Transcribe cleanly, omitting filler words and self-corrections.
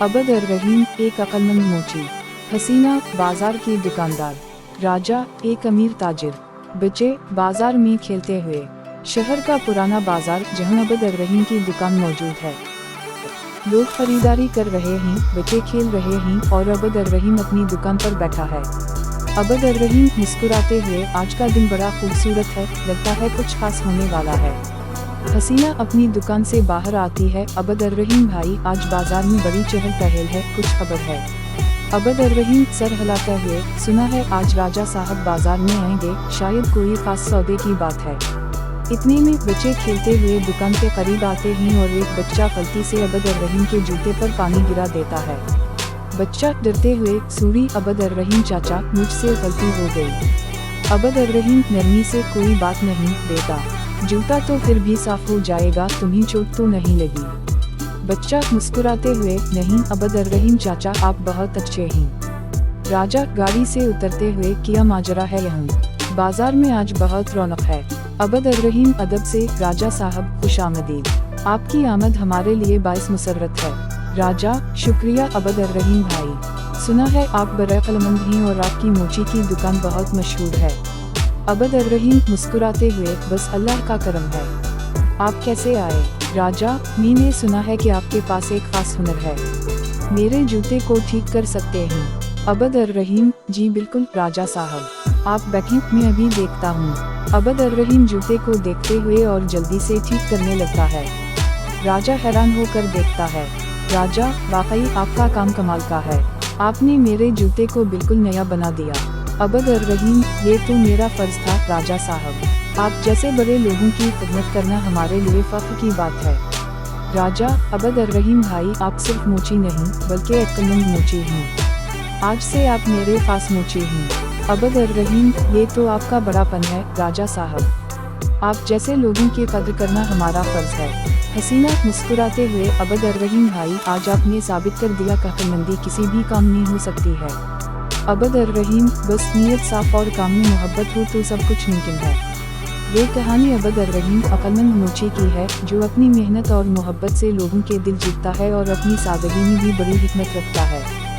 अबद अर-रहीम एक अक्लमंद मोची। हसीना बाजार की दुकानदार। राजा एक अमीर ताजिर। बच्चे बाजार में खेलते हुए। शहर का पुराना बाजार जहां अबद अर-रहीम की दुकान मौजूद है। लोग खरीदारी कर रहे हैं, बच्चे खेल रहे हैं और अबद अर-रहीम अपनी दुकान पर बैठा है। अबद अर-रहीम मुस्कुराते हुए, आज का दिन बड़ा खूबसूरत है, लगता है कुछ खास होने वाला है। हसीना अपनी दुकान से बाहर आती है। अबद अर-रहीम भाई, आज बाजार में बड़ी चहल पहल है, कुछ खबर है? अबद अर-रहीम सर हिलाते हुए, सुना है आज राजा साहब बाजार में आएंगे, शायद कोई खास सौदे की बात है। इतने में बच्चे खेलते हुए दुकान के करीब आते हैं और एक बच्चा गलती से अबद अर-रहीम के जूते पर पानी गिरा देता है। बच्चा डरते हुए, सॉरी अबद अर-रहीम चाचा, मुझसे गलती हो गई। अबद अर-रहीम नरमी से, कोई बात नहीं बेटा, जूता तो फिर भी साफ हो जाएगा, तुम्हें चोट तो नहीं लगी? बच्चा मुस्कुराते हुए, नहीं अबद अर-रहीम चाचा, आप बहुत अच्छे हैं। राजा गाड़ी से उतरते हुए, क्या माजरा है यहाँ? बाजार में आज बहुत रौनक है। अबद अर-रहीम अदब से, राजा साहब खुशामदीद, आपकी आमद हमारे लिए बाइस मुसर्रत है। राजा शुक्रिया अबद अर-रहीम भाई, सुना है आप बड़अक्लमंद हैं और आपकी मोची की दुकान बहुत मशहूर है। अबद अर-रहीम मुस्कुराते हुए, बस अल्लाह का करम है। आप कैसे आए? राजा, मैंने सुना है कि आपके पास एक खास हुनर है, मेरे जूते को ठीक कर सकते हैं। अबद अर-रहीम, जी बिल्कुल राजा साहब, आप बैठें, मैं अभी देखता हूँ। अबद अर-रहीम जूते को देखते हुए और जल्दी से ठीक करने लगता है। राजा हैरान होकर देखता है। राजा, वाकई आपका काम कमाल का है, आपने मेरे जूते को बिल्कुल नया बना दिया। अबद अर-रहीम, ये तो मेरा फर्ज था राजा साहब, आप जैसे बड़े लोगों की खिदमत करना हमारे लिए फख्र की बात है। राजा, अबद अर-रहीम भाई, आप सिर्फ मोची नहीं बल्कि अक्लमंद मोची हैं, आज से आप मेरे खास मोची हैं। अबद अर-रहीम, ये तो आपका बड़ापन है राजा साहब, आप जैसे लोगों की कद्र करना हमारा फर्ज है। हसीना मुस्कुराते हुए, अबद अर-रहीम भाई, आज आपने साबित कर दिया कि अक्लमंदी किसी भी काम में हो सकती है। अबद अर-रहीम, बस नीयत साफ और काम में मोहब्बत हो तो सब कुछ मुमकिन है। ये कहानी अबद अर-रहीम अक्लमंद मोची की है, जो अपनी मेहनत और मोहब्बत से लोगों के दिल जीतता है और अपनी सादगी में भी बड़ी हिकमत रखता है।